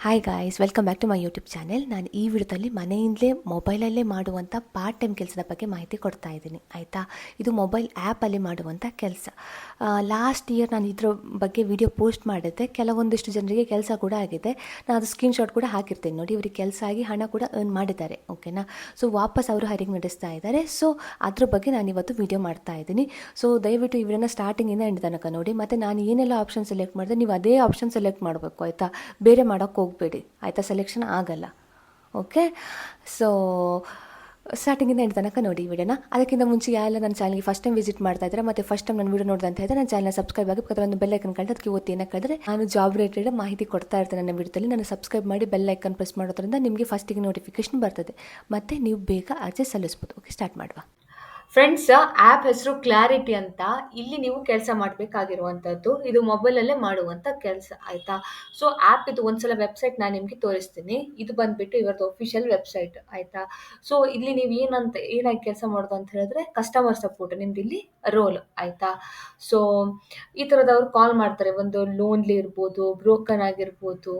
Hi guys, welcome back to my YouTube channel. ನಾನು ಈ ವಿಡಿಯೋದಲ್ಲಿ ಮನೆಯಿಂದಲೇ ಮೊಬೈಲಲ್ಲೇ ಮಾಡುವಂಥ ಪಾರ್ಟ್ ಟೈಮ್ ಕೆಲಸದ ಬಗ್ಗೆ ಮಾಹಿತಿ ಕೊಡ್ತಾ ಇದ್ದೀನಿ, ಆಯಿತಾ. ಇದು ಮೊಬೈಲ್ ಆ್ಯಪಲ್ಲಿ ಮಾಡುವಂಥ ಕೆಲಸ. ಲಾಸ್ಟ್ ಇಯರ್ ನಾನು ಇದ್ರ ಬಗ್ಗೆ ವಿಡಿಯೋ ಪೋಸ್ಟ್ ಮಾಡಿದ್ದೆ. ಕೆಲವೊಂದಿಷ್ಟು ಜನರಿಗೆ ಕೆಲಸ ಕೂಡ ಆಗಿದೆ. ನಾನು ಅದು ಸ್ಕ್ರೀನ್ಶಾಟ್ ಕೂಡ ಹಾಕಿರ್ತೀನಿ ನೋಡಿ. ಇವರಿಗೆ ಕೆಲಸ ಆಗಿ ಹಣ ಕೂಡ ಅರ್ನ್ ಮಾಡಿದ್ದಾರೆ, ಓಕೆನಾ. ಸೊ ವಾಪಸ್ ಅವರು ಹರಿಗೆ ನಡೆಸ್ತಾ ಇದ್ದಾರೆ. ಸೊ ಅದ್ರ ಬಗ್ಗೆ ನಾನು ಇವತ್ತು ವಿಡಿಯೋ ಮಾಡ್ತಾ ಇದ್ದೀನಿ. ಸೊ ದಯವಿಟ್ಟು ಈ ವಿಡಿಯೋನ ಸ್ಟಾರ್ಟಿಂಗಿಂದ ಎಂಡ್ ತನಕ ನೋಡಿ. ಮತ್ತು ನಾನು ಏನೆಲ್ಲ ಆಪ್ಷನ್ ಸೆಲೆಕ್ಟ್ ಮಾಡಿದೆ ನೀವು ಅದೇ ಆಪ್ಷನ್ ಸೆಲೆಕ್ಟ್ ಮಾಡಬೇಕು, ಆಯಿತಾ. ಬೇರೆ ಮಾಡೋಕ್ಕೆ ಹೋಗಬೇಡಿ, ಆಯಿತಾ. ಸೆಲೆಕ್ಷನ್ ಆಗಲ್ಲ, ಓಕೆ. ಸೊ ಸ್ಟಾರ್ಟಿಂಗಿಂದ ಎಂಡ್ ತನಕ ನೋಡಿ ವಿಡಿಯೋನ. ಅದಕ್ಕಿಂತ ಮುಂಚೆ ಯಾರೆಲ್ಲ ನನ್ನ ಚಾನಲ್ಗೆ ಫಸ್ಟ್ ಟೈಮ್ ವಿಸಿಟ್ ಮಾಡ್ತಾ ಇದ್ದಾರೆ ಮತ್ತು ಫಸ್ಟ್ ಟೈಮ್ ನಾನು ವಿಡಿಯೋ ನೋಡಿದೆ ಅಂತ ಹೇಳಿದ್ರೆ ನನ್ನ ಚಾನಲ್ನ ಸಬ್ಸ್ಕ್ರೈಬ್ ಆಗಿ ಪಕ್ಕದ ಒಂದು ಬೆಲ್ ಐಕನ್ ಕಂಡು ಅದಕ್ಕೆ ಒತ್ತಿ ಏನಕ್ಕೆ ಹೇಳಿದ್ರೆ ನಾನು ಜಾಬ್ ರಿಲೇಟೆಡ್ ಮಾಹಿತಿ ಕೊಡ್ತಾ ಇರ್ತೇನೆ ನನ್ನ ವಿಡಿಯೋದಲ್ಲಿ. ನಾನು ಸಬ್ಸ್ಕ್ರೈಬ್ ಮಾಡಿ ಬೆಲ್ ಐಕನ್ ಪ್ರೆಸ್ ಮಾಡೋದ್ರಿಂದ ನಿಮಗೆ ಫಸ್ಟಿಗೆ ನೋಟಿಫಿಕೇಶನ್ ಬರ್ತದೆ ಮತ್ತು ನೀವು ಬೇಗ ಅರ್ಜಿ ಸಲ್ಲಿಸ್ಬೋದು. ಓಕೆ, ಸ್ಟಾರ್ಟ್ ಮಾಡುವ. ಫ್ರೆಂಡ್ಸ್, ಆ್ಯಪ್ ಹೆಸರು ಕ್ಲಾರಿಟಿ ಅಂತ. ಇಲ್ಲಿ ನೀವು ಕೆಲಸ ಮಾಡಬೇಕಾಗಿರುವಂಥದ್ದು ಇದು ಮೊಬೈಲಲ್ಲೇ ಮಾಡುವಂಥ ಕೆಲಸ, ಆಯಿತಾ. ಸೊ ಆ್ಯಪ್ ಇದು ಒಂದ್ಸಲ ವೆಬ್ಸೈಟ್ ನಾನು ನಿಮಗೆ ತೋರಿಸ್ತೀನಿ. ಇದು ಬಂದುಬಿಟ್ಟು ಇವರದ್ದು ಒಫಿಷಿಯಲ್ ವೆಬ್ಸೈಟ್, ಆಯಿತಾ. ಸೊ ಇಲ್ಲಿ ನೀವು ಏನಾಗಿ ಕೆಲಸ ಮಾಡೋದು ಅಂತ ಹೇಳಿದ್ರೆ ಕಸ್ಟಮರ್ ಸಪೋರ್ಟ್ ನಿಮ್ದು ಇಲ್ಲಿ ರೋಲ್, ಆಯಿತಾ. ಸೊ ಈ ಥರದವ್ರು ಕಾಲ್ ಮಾಡ್ತಾರೆ. ಒಂದು ಲೋನ್ಲಿ ಇರ್ಬೋದು, ಬ್ರೋಕನ್ ಆಗಿರ್ಬೋದು,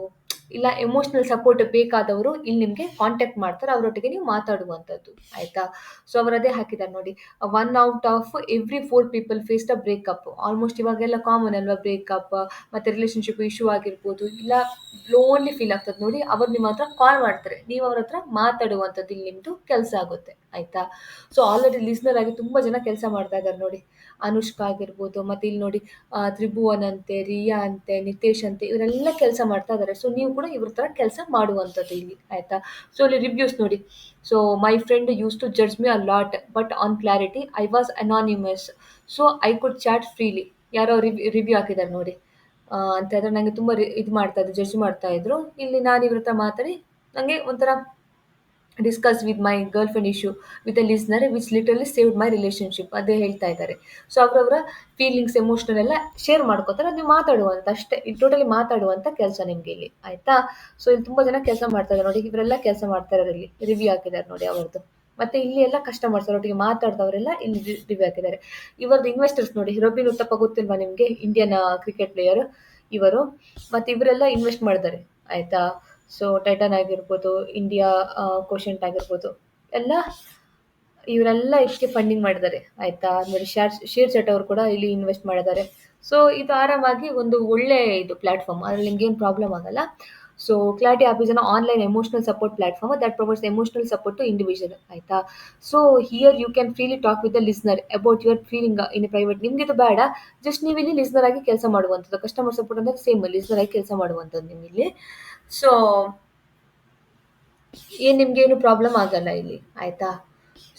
ಇಲ್ಲ ಎಮೋಷ್ನಲ್ ಸಪೋರ್ಟ್ ಬೇಕಾದವರು ಇಲ್ಲಿ ನಿಮಗೆ ಕಾಂಟ್ಯಾಕ್ಟ್ ಮಾಡ್ತಾರೆ. ಅವರೊಟ್ಟಿಗೆ ನೀವು ಮಾತಾಡುವಂಥದ್ದು, ಆಯಿತಾ. ಸೊ ಅವರದೇ ಹಾಕಿದ್ದಾರೆ ನೋಡಿ. 1 out of every 4 people face the breakup. Almost ಇವಾಗೆಲ್ಲ ಕಾಮನ್ ಅಲ್ವಾ ಬ್ರೇಕಪ್, ಮತ್ತು ರಿಲೇಷನ್ಶಿಪ್ ಇಶ್ಯೂ ಆಗಿರ್ಬೋದು, ಇಲ್ಲ ಲೋನ್ಲಿ ಫೀಲ್ ಆಗ್ತದೆ ನೋಡಿ. ಅವ್ರು ನಿಮ್ಮ ಹತ್ರ ಕಾಲ್ ಮಾಡ್ತಾರೆ, ನೀವು ಅವ್ರ ಹತ್ರ ಮಾತಾಡುವಂಥದ್ದು ಇಲ್ಲಿ ನಿಮ್ಮದು ಕೆಲಸ ಆಗುತ್ತೆ, ಆಯಿತಾ. ಸೊ ಆಲ್ರೆಡಿ ಲಿಸ್ನರ್ ಆಗಿ ತುಂಬ ಜನ ಕೆಲಸ ಮಾಡ್ತಾ ಇದ್ದಾರೆ ನೋಡಿ. ಅನುಷ್ಕಾ ಆಗಿರ್ಬೋದು, ಮತ್ತು ಇಲ್ಲಿ ನೋಡಿ ತ್ರಿಭುವನ್ ಅಂತೆ, ರಿಯಾ ಅಂತೆ, ನಿತೇಶ್ ಅಂತೆ, ಇವರೆಲ್ಲ ಕೆಲಸ ಮಾಡ್ತಾ ಇದ್ದಾರೆ. ಸೊ ನೀವು ಕೂಡ ಇವ್ರ ಥರ ಕೆಲಸ ಮಾಡುವಂಥದ್ದು ಇಲ್ಲಿ, ಆಯಿತಾ. ಸೊ ಇಲ್ಲಿ ರಿವ್ಯೂಸ್ ನೋಡಿ. So my friend use to judge me a lot but on clarity I was anonymous, so I could chat freely. ಯಾರೋ ರಿವ್ಯೂ ಹಾಕಿದ್ದಾರೆ ನೋಡಿ. ಅಂತ ಹೇಳಿದ್ರೆ ನನಗೆ ತುಂಬ ಇದು ಮಾಡ್ತಾ ಇದ್ರು, ಜಡ್ಜ್ ಮಾಡ್ತಾ ಇದ್ರು. ಇಲ್ಲಿ ನಾನು ಇವ್ರ ಹತ್ರ ಮಾತಾಡಿ ನನಗೆ ಒಂಥರ discuss with my girl friend issue with a listener which literally saved my relationship, ಅದೇ ಹೇಳ್ತಾ ಇದ್ದಾರೆ. ಸೊ ಅವರವರ ಫೀಲಿಂಗ್ಸ್ ಎಮೋಷನಲ್ ಎಲ್ಲ ಶೇರ್ ಮಾಡ್ಕೋತಾರೆ. ಅದು ನೀವು ಮಾತಾಡುವಂಥ ಅಷ್ಟೇ, ಇದು ಟೋಟಲಿ ಮಾತಾಡುವಂಥ ಕೆಲಸ ನಿಮಗೆ ಇಲ್ಲಿ, ಆಯಿತಾ. ಸೊ ಇಲ್ಲಿ ತುಂಬ ಜನ ಕೆಲಸ ಮಾಡ್ತಾ ಇದ್ದಾರೆ ನೋಡಿ. ಇವರೆಲ್ಲ ಕೆಲಸ ಮಾಡ್ತಾ ಇರೋರು ಇಲ್ಲಿ ರಿವ್ಯೂ ಹಾಕಿದ್ದಾರೆ ನೋಡಿ ಅವ್ರದ್ದು. ಮತ್ತು ಇಲ್ಲಿ ಎಲ್ಲ ಕಸ್ಟಮರ್ಸ್ ಅವರೊಟ್ಟಿಗೆ ಮಾತಾಡ್ದವರೆಲ್ಲ ಇಲ್ಲಿ ರಿವ್ಯೂ ಹಾಕಿದ್ದಾರೆ. ಇವರದ್ದು ಇನ್ವೆಸ್ಟರ್ಸ್ ನೋಡಿ. ರೊಬಿನ್ ಉತ್ತಪ್ಪ ಗೊತ್ತಿಲ್ವಾ ನಿಮಗೆ, ಇಂಡಿಯನ್ ಕ್ರಿಕೆಟ್ ಪ್ಲೇಯರ್ ಇವರು. ಮತ್ತು ಇವರೆಲ್ಲ ಇನ್ವೆಸ್ಟ್ ಮಾಡಿದ್ದಾರೆ, ಆಯಿತಾ. ಸೊ ಟೈಟನ್ ಆಗಿರ್ಬೋದು, ಇಂಡಿಯಾ ಕೋಶೆಂಟ್ ಆಗಿರ್ಬೋದು, ಎಲ್ಲ ಇವರೆಲ್ಲ ಇದಕ್ಕೆ ಫಂಡಿಂಗ್ ಮಾಡಿದ್ದಾರೆ, ಆಯಿತಾ. ನೋಡಿ ಶೇರ್ ಚಟ್ ಅವರು ಕೂಡ ಇಲ್ಲಿ ಇನ್ವೆಸ್ಟ್ ಮಾಡಿದ್ದಾರೆ. ಸೊ ಇದು ಆರಾಮಾಗಿ ಒಂದು ಒಳ್ಳೆ ಇದು ಪ್ಲಾಟ್ಫಾರ್ಮ್, ಅದ್ರಲ್ಲಿ ನಿಮ್ಗೆ ಏನು ಪ್ರಾಬ್ಲಮ್ ಆಗಲ್ಲ. So Clarity app is an online emotional support platform that provides emotional support to individual, ಆಯಿತಾ. So here you can freely talk with the listener about your feeling in private. ನಿಮ್ಗೆ ಇದು ಬೇಡ, just ನೀವು ಇಲ್ಲಿ listener ಆಗಿ ಕೆಲಸ ಮಾಡುವಂಥದ್ದು. Customer support ಅಂದರೆ ಸೇಮ್ ಲಿಸ್ನರ್ ಆಗಿ ಕೆಲಸ ಮಾಡುವಂಥದ್ದು ನೀವು ಇಲ್ಲಿ. ಸೊ ನಿಮ್ಗೇನು ಪ್ರಾಬ್ಲಮ್ ಆಗಲ್ಲ ಇಲ್ಲಿ, ಆಯಿತಾ.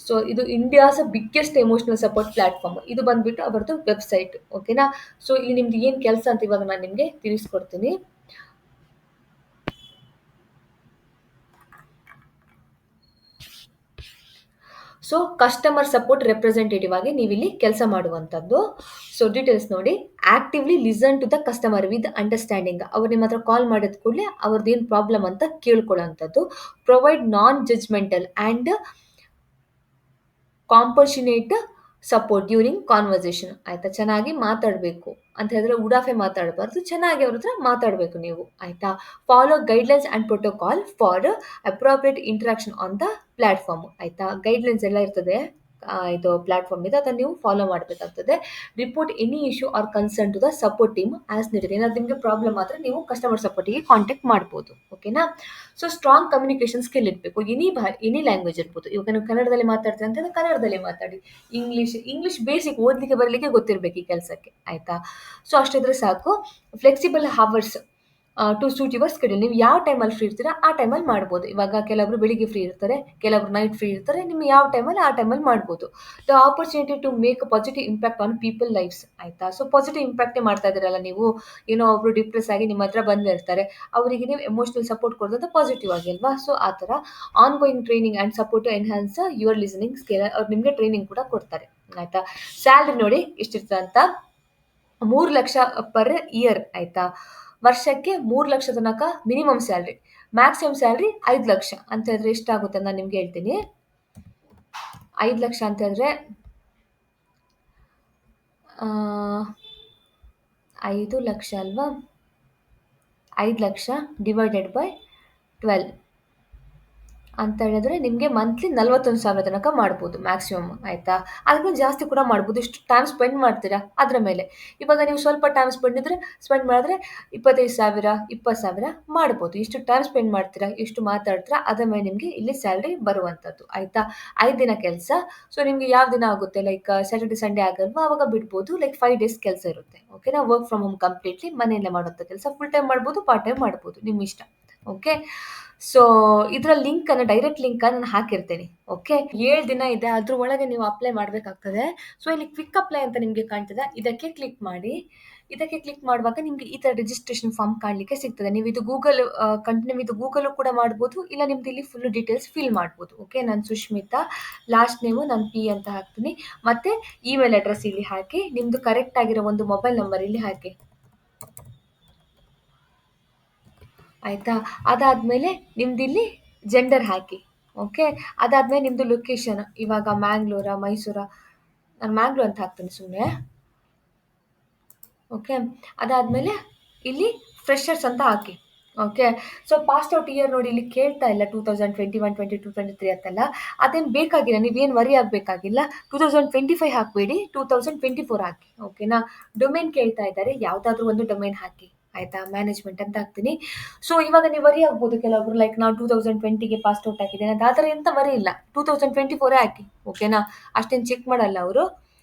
ಸೊ ಇದು India's biggest emotional support platform. ಇದು ಬಂದ್ಬಿಟ್ಟು ಅವರದ್ದು ವೆಬ್ಸೈಟ್, ಓಕೆನಾ. ಸೊ ಇಲ್ಲಿ ನಿಮ್ದು ಏನು ಕೆಲಸ ಅಂತ ಇವಾಗ ನಾನು ನಿಮಗೆ ತಿಳಿಸ್ಕೊಡ್ತೀನಿ. ಸೊ ಕಸ್ಟಮರ್ ಸಪೋರ್ಟ್ ರೆಪ್ರೆಸೆಂಟೇಟಿವ್ ಆಗಿ ನೀವು ಇಲ್ಲಿ ಕೆಲಸ ಮಾಡುವಂಥದ್ದು. ಸೊ ಡೀಟೇಲ್ಸ್ ನೋಡಿ. Actively listen to the customer with understanding. ಅವ್ರು ನಿಮ್ಮ ಹತ್ರ ಕಾಲ್ ಮಾಡಿದ ಕೂಡಲೇ ಅವ್ರದ್ದು ಏನು ಪ್ರಾಬ್ಲಮ್ ಅಂತ ಕೇಳ್ಕೊಳ್ಳೋಂಥದ್ದು. Provide non judgemental and compassionate support during conversation, ಆಯಿತಾ. ಚೆನ್ನಾಗಿ ಮಾತಾಡಬೇಕು ಅಂತ ಹೇಳಿದ್ರೆ ಉಡಾಫೆ ಮಾತಾಡಬಾರ್ದು, ಚೆನ್ನಾಗಿ ಅವ್ರ ಹತ್ರ ಮಾತಾಡಬೇಕು ನೀವು, ಆಯಿತಾ. Follow guidelines and protocol for appropriate interaction on the platform, ಆಯಿತಾ. ಗೈಡ್ಲೈನ್ಸ್ ಎಲ್ಲ ಇರ್ತದೆ ಇದು ಪ್ಲಾಟ್ಫಾರ್ಮ್ ಇದೆ, ಅದನ್ನು ನೀವು ಫಾಲೋ ಮಾಡಬೇಕಾಗ್ತದೆ. Report any issue or concern to the support team as needed. ಏನಾದ್ರು ನಿಮಗೆ ಪ್ರಾಬ್ಲಮ್ ಆದರೆ ನೀವು ಕಸ್ಟಮರ್ ಸಪೋರ್ಟಿಗೆ ಕಾಂಟ್ಯಾಕ್ಟ್ ಮಾಡ್ಬೋದು, ಓಕೆನಾ. ಸೊ ಸ್ಟ್ರಾಂಗ್ ಕಮ್ಯುನಿಕೇಷನ್ ಸ್ಕಿಲ್ ಇರಬೇಕು. ಎನಿ ಲ್ಯಾಂಗ್ವೇಜ್ ಇರ್ಬೋದು. ಇವಾಗ ನೀವು ಕನ್ನಡದಲ್ಲಿ ಮಾತಾಡ್ತೀರಿ ಅಂತಂದರೆ ಕನ್ನಡದಲ್ಲಿ ಮಾತಾಡಿ. ಇಂಗ್ಲೀಷ್ ಬೇಸಿಕ್ ಓದಲಿಕ್ಕೆ ಬರಲಿಕ್ಕೆ ಗೊತ್ತಿರಬೇಕು ಈ ಕೆಲಸಕ್ಕೆ, ಆಯಿತಾ. ಸೊ ಅಷ್ಟಿದ್ರೆ ಸಾಕು. Flexible hours to suit your schedule. ನೀವು ಯಾವ ಟೈಮಲ್ಲಿ ಫ್ರೀ ಇರ್ತೀರಾ ಆ ಟೈಮಲ್ಲಿ ಮಾಡ್ಬೋದು. ಇವಾಗ ಕೆಲವರು ಬೆಳಿಗ್ಗೆ ಫ್ರೀ ಇರ್ತಾರೆ, ಕೆಲವರು ನೈಟ್ ಫ್ರೀ ಇರ್ತಾರೆ. ನಿಮ್ಗೆ ಯಾವ ಟೈಮಲ್ಲಿ ಆ ಟೈಮಲ್ಲಿ ಮಾಡ್ಬೋದು. The opportunity to make positive impact on people lifes, ಆಯಿತಾ. ಸೊ ಪಾಸಿಟಿವ್ ಇಂಪ್ಯಾಕ್ಟೇ ಮಾಡ್ತಾ ಇದ್ದೀರಲ್ಲ ನೀವು. ಏನೋ ಒಬ್ರು ಡಿಪ್ರೆಸ್ ಆಗಿ ನಿಮ್ಮ ಹತ್ರ ಬಂದಿರ್ತಾರೆ, ಅವರಿಗೆ ನೀವು ಎಮೋಷನಲ್ ಸಪೋರ್ಟ್ ಕೊಡೋದು ಪಾಸಿಟಿವ್ ಆಗಿ ಅಲ್ವಾ. ಸೊ ಆ ಥರ ongoing training and support to enhance your listening skill. ಅವ್ರು ನಿಮಗೆ ಟ್ರೈನಿಂಗ್ ಕೂಡ ಕೊಡ್ತಾರೆ, ಆಯಿತಾ. ಸ್ಯಾಲ್ರಿ ನೋಡಿ ಎಷ್ಟಿರ್ತದೆ ಅಂತ. 3 ಲಕ್ಷ ಪರ್ ಇಯರ್, ಆಯಿತಾ. ವರ್ಷಕ್ಕೆ 3 ಲಕ್ಷ ತನಕ minimum salary. Maximum salary 5 lakh ಅಂತ ಹೇಳಿದ್ರೆ ಎಷ್ಟಾಗುತ್ತೆ ನಾನು ನಿಮ್ಗೆ ಹೇಳ್ತೀನಿ. 5 ಲಕ್ಷ ಅಂತ ಹೇಳಿದ್ರೆ 5 ಲಕ್ಷ ಅಲ್ವಾ. 5,00,000 ಡಿವೈಡೆಡ್ ಬೈ 12 ಅಂತ ಹೇಳಿದ್ರೆ ನಿಮಗೆ ಮಂತ್ಲಿ 41,000 ತನಕ ಮಾಡ್ಬೋದು ಮ್ಯಾಕ್ಸಿಮಮ್, ಆಯಿತಾ? ಅದಕ್ಕಿಂತ ಜಾಸ್ತಿ ಕೂಡ ಮಾಡ್ಬೋದು. ಇಷ್ಟು ಟೈಮ್ ಸ್ಪೆಂಡ್ ಮಾಡ್ತೀರಾ ಅದರ ಮೇಲೆ. ಇವಾಗ ನೀವು ಸ್ವಲ್ಪ ಟೈಮ್ ಸ್ಪೆಂಡ್ ಮಾಡಿದ್ರೆ 25,000 20,000 ಮಾಡ್ಬೋದು. ಇಷ್ಟು ಟೈಮ್ ಸ್ಪೆಂಡ್ ಮಾಡ್ತೀರಾ, ಇಷ್ಟು ಮಾತಾಡ್ತೀರಾ, ಅದರ ಮೇಲೆ ನಿಮಗೆ ಇಲ್ಲಿ ಸ್ಯಾಲ್ರಿ ಬರುವಂಥದ್ದು, ಆಯಿತಾ? 5 ದಿನ ಕೆಲಸ. ಸೊ ನಿಮಗೆ ಯಾವ ದಿನ ಆಗುತ್ತೆ, ಲೈಕ್ ಸ್ಯಾಟರ್ಡೆ ಸಂಡೇ ಆಗಲ್ವಾ, ಅವಾಗ ಬಿಡ್ಬೋದು. ಲೈಕ್ 5 ಡೇಸ್ ಕೆಲಸ ಇರುತ್ತೆ, ಓಕೆನಾ? ವರ್ಕ್ ಫ್ರಮ್ ಹೋಮ್ ಕಂಪ್ಲೀಟ್ಲಿ ಮನೆಯಲ್ಲೇ ಮಾಡುವಂಥ ಕೆಲಸ. ಫುಲ್ ಟೈಮ್ ಮಾಡ್ಬೋದು, ಪಾರ್ಟ್ ಟೈಮ್ ಮಾಡ್ಬೋದು, ನಿಮ್ಮ ಇಷ್ಟ. ಓಕೆ, ಸೊ ಇದರ ಡೈರೆಕ್ಟ್ ಲಿಂಕನ್ನು ನಾನು ಹಾಕಿರ್ತೇನೆ. ಓಕೆ, 7 ದಿನ ಇದೆ, ಅದ್ರ ಒಳಗೆ ನೀವು ಅಪ್ಲೈ ಮಾಡಬೇಕಾಗ್ತದೆ. ಸೊ ಇಲ್ಲಿ ಕ್ವಿಕ್ ಅಪ್ಲೈ ಅಂತ ನಿಮಗೆ ಕಾಣ್ತದೆ, ಇದಕ್ಕೆ ಕ್ಲಿಕ್ ಮಾಡಿ. ಇದಕ್ಕೆ ಕ್ಲಿಕ್ ಮಾಡುವಾಗ ನಿಮಗೆ ಈ ಥರ ರಿಜಿಸ್ಟ್ರೇಷನ್ ಫಾರ್ಮ್ ಕಾಣಲಿಕ್ಕೆ ಸಿಗ್ತದೆ. ನೀವು ಇದು ಕಂಟಿನ್ಯೂ ಇದು ಗೂಗಲ್ ಕೂಡ ಮಾಡ್ಬೋದು, ಇಲ್ಲ ನಿಮ್ದು ಇಲ್ಲಿ ಫುಲ್ ಡೀಟೇಲ್ಸ್ ಫಿಲ್ ಮಾಡ್ಬೋದು. ಓಕೆ, ನಾನು ಸುಷ್ಮಿತಾ, ಲಾಸ್ಟ್ ನೇಮು ನಾನು ಪಿ ಅಂತ ಹಾಕ್ತೀನಿ, ಮತ್ತೆ ಇಮೇಲ್ ಅಡ್ರೆಸ್ ಇಲ್ಲಿ ಹಾಕಿ, ನಿಮ್ಮದು ಕರೆಕ್ಟ್ ಆಗಿರೋ ಒಂದು ಮೊಬೈಲ್ ನಂಬರ್ ಇಲ್ಲಿ ಹಾಕಿ, ಆಯಿತಾ? ಅದಾದಮೇಲೆ ನಿಮ್ದಿಲ್ಲಿ ಜೆಂಡರ್ ಹಾಕಿ. ಓಕೆ, ಅದಾದಮೇಲೆ ನಿಮ್ಮದು ಲೊಕೇಶನ್, ಇವಾಗ ಮ್ಯಾಂಗ್ಳೂರಾ ಮೈಸೂರಾ, ನಾನು ಮ್ಯಾಂಗ್ಳೂರ್ ಅಂತ ಹಾಕ್ತೀನಿ ಸುಮ್ಮನೆ. ಓಕೆ, ಅದಾದಮೇಲೆ ಇಲ್ಲಿ ಫ್ರೆಷರ್ಸ್ ಅಂತ ಹಾಕಿ. ಓಕೆ, ಸೊ ಪಾಸ್ಔಟ್ ಇಯರ್ ನೋಡಿ ಇಲ್ಲಿ ಕೇಳ್ತಾ ಇಲ್ಲ 2021, 22, 23 ಅಂತೆಲ್ಲ. ಅದೇನು ಬೇಕಾಗಿಲ್ಲ, ನೀವೇನು ವರಿ ಆಗಬೇಕಾಗಿಲ್ಲ. 2025 ಹಾಕಬೇಡಿ, 2024 ಹಾಕಿ. ಓಕೆನಾ? ಡೊಮೇನ್ ಕೇಳ್ತಾ ಇದ್ದಾರೆ, ಯಾವುದಾದ್ರೂ ಒಂದು ಡೊಮೇನ್ ಹಾಕಿ, ಆಯಿತಾ? ಮ್ಯಾನೇಜ್ಮೆಂಟ್ ಅಂತ ಹಾಕ್ತೀನಿ. ಸೊ ಇವಾಗ ನೀವು ವರಿ ಆಗ್ಬೋದು ಕೆಲವೊಬ್ರು, ಲೈಕ್ ನಾವು 2020ಗೆ ಪಾಸ್ಔಟ್ ಹಾಕಿದ್ದೇನೆ ಅದು, ಆ ಥರ ಎಂತ ವರಿ ಇಲ್ಲ, 2024 ಹಾಕಿ. ಓಕೆನಾ? ಅಷ್ಟೇನು ಚೆಕ್ ಮಾಡಲ್ಲ ಅವರು.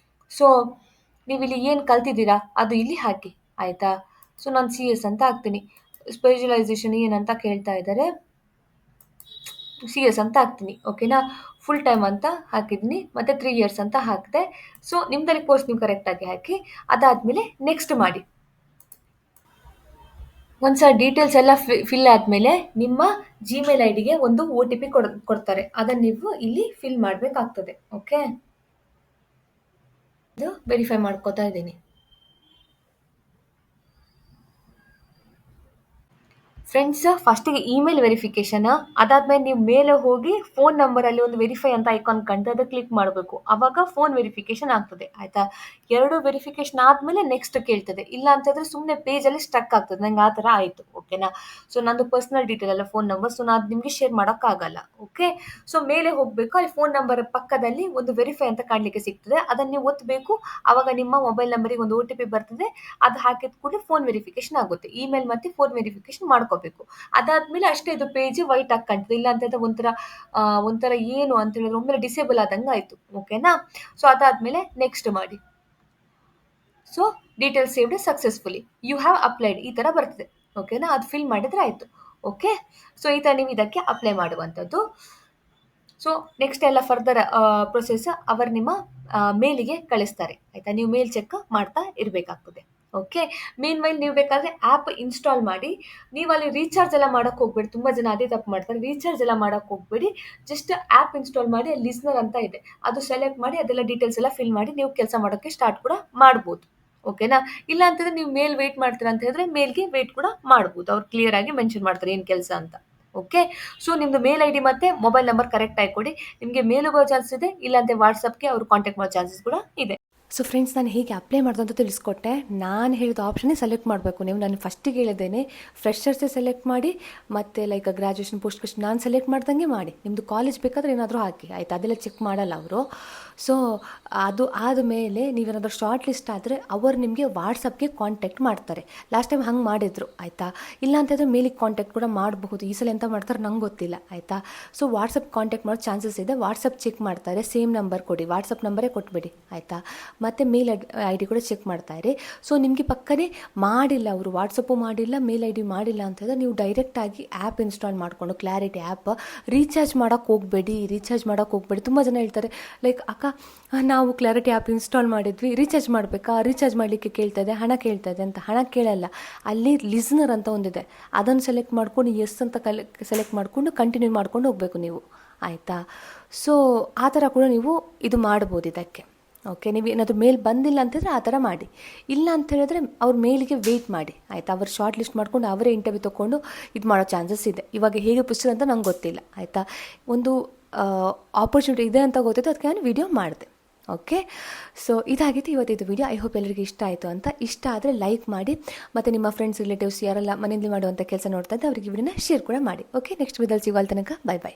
ಸೊ ನೀವು ಇಲ್ಲಿ ಏನು ಕಲ್ತಿದ್ದೀರಾ ಅದು ಇಲ್ಲಿ ಹಾಕಿ, ಆಯಿತಾ? ಸೊ ನಾನು CS ಅಂತ ಹಾಕ್ತೀನಿ. ಸ್ಪೆಷಲೈಸೇಷನ್ ಏನಂತ ಕೇಳ್ತಾ ಇದ್ದಾರೆ, CS ಅಂತ ಹಾಕ್ತೀನಿ. ಓಕೆನಾ? ಫುಲ್ ಟೈಮ್ ಅಂತ ಹಾಕಿದ್ದೀನಿ, ಮತ್ತು 3 years ಅಂತ ಹಾಕಿದೆ. ಸೊ ನಿಮ್ಮದಲ್ಲಿ ಕೋರ್ಸ್ ನೀವು ಕರೆಕ್ಟಾಗಿ ಹಾಕಿ. ಅದಾದಮೇಲೆ ನೆಕ್ಸ್ಟ್ ಮಾಡಿ. ಒಂದ್ಸಲ ಡೀಟೇಲ್ಸ್ ಎಲ್ಲ ಫಿಲ್ ಆದಮೇಲೆ ನಿಮ್ಮ ಜಿಮೇಲ್ ಐಡಿಗೆ ಒಂದು OTP ಕೊಡ್ತಾರೆ, ಅದನ್ನು ನೀವು ಇಲ್ಲಿ ಫಿಲ್ ಮಾಡಬೇಕಾಗ್ತದೆ. ಓಕೆ, ಇದು ವೆರಿಫೈ ಮಾಡ್ಕೋತಾ ಇದ್ದೀನಿ. ಫ್ರೆಂಡ್ಸ್, ಫಸ್ಟಿಗೆ ಇಮೇಲ್ ವೆರಿಫಿಕೇಷನ್, ಅದಾದಮೇಲೆ ನೀವು ಮೇಲೆ ಹೋಗಿ ಫೋನ್ ನಂಬರಲ್ಲಿ ಒಂದು ವೆರಿಫೈ ಅಂತ ಐಕಾನ್ ಕಾಣ್ತದೆ, ಅದು ಕ್ಲಿಕ್ ಮಾಡಬೇಕು. ಆವಾಗ ಫೋನ್ ವೆರಿಫಿಕೇಷನ್ ಆಗ್ತದೆ, ಆಯಿತಾ? 2 ವೆರಿಫಿಕೇಷನ್ ಆದಮೇಲೆ ನೆಕ್ಸ್ಟ್ ಕೇಳ್ತದೆ. ಇಲ್ಲ ಅಂತಂದರೆ ಸುಮ್ಮನೆ ಪೇಜಲ್ಲಿ ಸ್ಟಕ್ ಆಗ್ತದೆ. ನಂಗೆ ಆ ಥರ ಆಯಿತು, ಓಕೆನಾ? ಸೊ ನಂದು ಪರ್ಸ್ನಲ್ ಡೀಟೇಲ್ ಅಲ್ಲ ಫೋನ್ ನಂಬರ್, ಸೊ ನಾನು ಅದು ನಿಮಗೆ ಶೇರ್ ಮಾಡೋಕ್ಕಾಗಲ್ಲ. ಓಕೆ, ಸೊ ಮೇಲೆ ಹೋಗಬೇಕು, ಅಲ್ಲಿ ಫೋನ್ ನಂಬರ್ ಪಕ್ಕದಲ್ಲಿ ಒಂದು ವೆರಿಫೈ ಅಂತ ಕಾಣಲಿಕ್ಕೆ ಸಿಗ್ತದೆ, ಅದನ್ನು ನೀವು ಒತ್ತಬೇಕು. ಆವಾಗ ನಿಮ್ಮ ಮೊಬೈಲ್ ನಂಬರಿಗೆ ಒಂದು OTP ಬರ್ತದೆ, ಅದು ಹಾಕಿದ ಕೂಡಲೇ ಫೋನ್ ವೆರಿಫಿಕೇಷನ್ ಆಗುತ್ತೆ. ಇಮೇಲ್ ಮತ್ತು ಫೋನ್ ವೆರಿಫಿಕೇಷನ್ ಮಾಡ್ಕೋಬೇಕು. ಅದಾದ್ಮೇಲೆ ಅಷ್ಟೇ, ಇದು ಪೇಜ್ ವೈಟ್ ಆಗಿ ಕಾಣ್ತದೆ. ಇಲ್ಲ ಅಂತಂದ್ರೆ ಒಂಥರ ಏನು ಅಂತ ಹೇಳಿದ್ರೆ ಒಮ್ಮೆ ಡಿಸೇಬಲ್ ಆದಂಗೆ ಆಯಿತು. ಓಕೆನಾ? ಸೊ ಅದಾದ್ಮೇಲೆ ನೆಕ್ಸ್ಟ್ ಮಾಡಿ. So details saved successfully, you have applied, ಈ ಥರ ಬರ್ತದೆ. ಓಕೆನಾ? ಅದು ಫಿಲ್ ಮಾಡಿದ್ರೆ ಆಯಿತು. ಓಕೆ, ಸೊ ಈ ಥರ ನೀವು ಇದಕ್ಕೆ ಅಪ್ಲೈ ಮಾಡುವಂಥದ್ದು. ಸೊ ನೆಕ್ಸ್ಟ್ ಎಲ್ಲ ಫರ್ದರ್ ಪ್ರೊಸೆಸ್ ಅವರು ನಿಮ್ಮ ಮೇಲಿಗೆ ಕಳಿಸ್ತಾರೆ, ಆಯಿತಾ? ನೀವು ಮೇಲ್ ಚೆಕ್ ಮಾಡ್ತಾ ಇರಬೇಕಾಗ್ತದೆ. ಓಕೆ, ಮೇನ್ ನೀವು ಬೇಕಾದರೆ ಆ್ಯಪ್ ಇನ್ಸ್ಟಾಲ್ ಮಾಡಿ. ನೀವು ಅಲ್ಲಿ ರೀಚಾರ್ಜ್ ಎಲ್ಲ ಮಾಡೋಕ್ಕೆ ಹೋಗ್ಬೇಡಿ, ತುಂಬ ಜನ ಅದೇ ತಪ್ಪು ಮಾಡ್ತಾರೆ. ರೀಚಾರ್ಜ್ ಎಲ್ಲ ಮಾಡೋಕ್ಕೆ ಹೋಗ್ಬೇಡಿ, ಜಸ್ಟ್ ಆ್ಯಪ್ ಇನ್ಸ್ಟಾಲ್ ಮಾಡಿ, ಅಲ್ಲಿ ಲಿಸ್ನರ್ ಅಂತ ಇದೆ, ಅದು ಸೆಲೆಕ್ಟ್ ಮಾಡಿ, ಅದೆಲ್ಲ ಡೀಟೇಲ್ಸ್ ಎಲ್ಲ ಫಿಲ್ ಮಾಡಿ ನೀವು ಕೆಲಸ ಮಾಡೋಕ್ಕೆ ಸ್ಟಾರ್ಟ್ ಕೂಡ ಮಾಡ್ಬೋದು. ಓಕೆನಾ? ಇಲ್ಲ ಅಂತಂದರೆ ನೀವು ಮೇಲ್ ವೆಯ್ಟ್ ಮಾಡ್ತೀರಾ ಅಂತ ಹೇಳಿದ್ರೆ ಮೇಲ್ಗೆ ವೆಯ್ಟ್ ಕೂಡ ಮಾಡ್ಬೋದು, ಅವ್ರು ಕ್ಲಿಯರ್ ಆಗಿ ಮೆನ್ಷನ್ ಮಾಡ್ತಾರೆ ಏನು ಕೆಲಸ ಅಂತ. ಓಕೆ, ಸೊ ನಿಮ್ಮದು ಮೇಲ್ ID ಮತ್ತು ಮೊಬೈಲ್ ನಂಬರ್ ಕರೆಕ್ಟಾಗಿ ಕೊಡಿ. ನಿಮಗೆ ಮೇಲು ಬರೋ ಚಾನ್ಸಸ್ ಇದೆ, ಇಲ್ಲಾಂದರೆ ವಾಟ್ಸಪ್ಗೆ ಅವರು ಕಾಂಟ್ಯಾಕ್ಟ್ ಮಾಡೋ ಚಾನ್ಸಸ್ ಕೂಡ ಇದೆ. ಸೊ ಫ್ರೆಂಡ್ಸ್, ನಾನು ಹೇಗೆ ಅಪ್ಲೈ ಮಾಡೋದು ಅಂತ ತಿಳಿಸ್ಕೊಟ್ಟೆ. ನಾನು ಹೇಳಿದ ಆಪ್ಷನ್ನೇ ಸೆಲೆಕ್ಟ್ ಮಾಡಬೇಕು ನೀವು. ನಾನು ಫಸ್ಟಿಗೆ ಹೇಳಿದ್ದೇನೆ ಫ್ರೆಷರ್ಸೇ ಸೆಲೆಕ್ಟ್ ಮಾಡಿ, ಮತ್ತು ಲೈಕ್ ಗ್ರ್ಯಾಜುಯೇಷನ್, ಪೋಸ್ಟ್ ಗ್ರ್ಯಾಜುಯೇಷನ್ ನಾನು ಸೆಲೆಕ್ಟ್ ಮಾಡ್ದಂಗೆ ಮಾಡಿ. ನಿಮ್ಮದು ಕಾಲೇಜ್ ಬೇಕಾದರೆ ಏನಾದರೂ ಹಾಕಿ, ಆಯಿತಾ? ಅದೆಲ್ಲ ಚೆಕ್ ಮಾಡಲ್ಲ ಅವರು. ಸೊ ಅದು ಆದಮೇಲೆ ನೀವೇನಾದರೂ ಶಾರ್ಟ್ ಲಿಸ್ಟ್ ಆದರೆ ಅವರು ನಿಮಗೆ ವಾಟ್ಸಪ್ಗೆ ಕಾಂಟ್ಯಾಕ್ಟ್ ಮಾಡ್ತಾರೆ. ಲಾಸ್ಟ್ ಟೈಮ್ ಹಂಗೆ ಮಾಡಿದ್ರು, ಆಯಿತಾ? ಇಲ್ಲ ಅಂತಂದರೆ ಮೇಲಿಗೆ ಕಾಂಟ್ಯಾಕ್ಟ್ ಕೂಡ ಮಾಡಬಹುದು. ಈ ಸಲ ಎಂತ ಮಾಡ್ತಾರೆ ನಂಗೆ ಗೊತ್ತಿಲ್ಲ, ಆಯಿತಾ? ಸೊ ವಾಟ್ಸಪ್ ಕಾಂಟ್ಯಾಕ್ಟ್ ಮಾಡೋ ಚಾನ್ಸಸ್ ಇದೆ. ವಾಟ್ಸಪ್ ಚೆಕ್ ಮಾಡ್ತಾರೆ, ಸೇಮ್ ನಂಬರ್ ಕೊಡಿ, ವಾಟ್ಸಪ್ ನಂಬರೇ ಕೊಟ್ಬಿಡಿ, ಆಯಿತಾ? ಮತ್ತು ಮೇಲ್ ID ಕೂಡ ಚೆಕ್ ಮಾಡ್ತಾಯಿರಿ. ಸೊ ನಿಮಗೆ ಪಕ್ಕನೇ ಮಾಡಿಲ್ಲ ಅವರು, ವಾಟ್ಸಪ್ಪು ಮಾಡಿಲ್ಲ, ಮೇಲ್ ID ಮಾಡಿಲ್ಲ ಅಂತಂದರೆ ನೀವು ಡೈರೆಕ್ಟಾಗಿ ಆ್ಯಪ್ ಇನ್ಸ್ಟಾಲ್ ಮಾಡಿಕೊಂಡು, ಕ್ಲಾರಿಟಿ ಆ್ಯಪ್, ರೀಚಾರ್ಜ್ ಮಾಡೋಕ್ಕೆ ಹೋಗಬೇಡಿ. ತುಂಬ ಜನ ಹೇಳ್ತಾರೆ, ಲೈಕ್ ಅಕ್ಕ ನಾವು ಕ್ಲಾರಿಟಿ ಆ್ಯಪ್ ಇನ್ಸ್ಟಾಲ್ ಮಾಡಿದ್ವಿ, ರೀಚಾರ್ಜ್ ಮಾಡಬೇಕಾ, ರೀಚಾರ್ಜ್ ಮಾಡಲಿಕ್ಕೆ ಕೇಳ್ತಾಯಿದೆ, ಹಣ ಕೇಳ್ತಾಯಿದೆ ಅಂತ. ಹಣ ಕೇಳಲ್ಲ, ಅಲ್ಲಿ ಲಿಸ್ನರ್ ಅಂತ ಒಂದಿದೆ, ಅದನ್ನು ಸೆಲೆಕ್ಟ್ ಮಾಡ್ಕೊಂಡು ಎಸ್ ಅಂತ ಸೆಲೆಕ್ಟ್ ಮಾಡಿಕೊಂಡು ಕಂಟಿನ್ಯೂ ಮಾಡ್ಕೊಂಡು ಹೋಗಬೇಕು ನೀವು, ಆಯಿತಾ? ಸೊ ಆ ಥರ ಕೂಡ ನೀವು ಇದು ಮಾಡ್ಬೋದು ಇದಕ್ಕೆ. ಓಕೆ, ನೀವು ಏನಾದರೂ ಮೇಲ್ ಬಂದಿಲ್ಲ ಅಂತಂದರೆ ಆ ಥರ ಮಾಡಿ. ಇಲ್ಲ ಅಂತ ಹೇಳಿದ್ರೆ ಅವ್ರ ಮೇಲಿಗೆ ವೆಯ್ಟ್ ಮಾಡಿ, ಆಯಿತಾ? ಅವ್ರು ಶಾರ್ಟ್ ಲಿಸ್ಟ್ ಮಾಡ್ಕೊಂಡು ಅವರೇ ಇಂಟರ್ವ್ಯೂ ತೊಗೊಂಡು ಇದು ಮಾಡೋ ಚಾನ್ಸಸ್ ಇದೆ. ಇವಾಗ ಹೇಗೆ ಪುಸ್ತಕ ಅಂತ ನಂಗೆ ಗೊತ್ತಿಲ್ಲ, ಆಯಿತಾ? ಒಂದು ಆಪರ್ಚುನಿಟಿ ಇದೆ ಅಂತ ಗೊತ್ತಿತ್ತು, ಅದಕ್ಕೆ ನಾನು ವಿಡಿಯೋ ಮಾಡಿದೆ. ಓಕೆ, ಸೊ ಇದಾಗಿತ್ತು ಇವತ್ತಿದ್ದು ವಿಡಿಯೋ. ಐ ಹೋಪ್ ಎಲ್ಲರಿಗೂ ಇಷ್ಟ ಆಯಿತು ಅಂತ. ಇಷ್ಟ ಆದರೆ ಲೈಕ್ ಮಾಡಿ, ಮತ್ತು ನಿಮ್ಮ ಫ್ರೆಂಡ್ಸ್ ರಿಲೇಟಿವ್ಸ್ ಯಾರೆಲ್ಲ ಮನೆಯಲ್ಲಿ ಮಾಡುವಂಥ ಕೆಲಸ ನೋಡ್ತಾ ಇದ್ದರೆ ಅವರಿಗೆ ವಿಡಿಯೋನ ಶೇರ್ ಕೂಡ ಮಾಡಿ. ಓಕೆ, ನೆಕ್ಸ್ಟ್ ವಿಡಿಯೋದಲ್ಲಿ ಸಿಗೋ ತನಕ ಬೈ.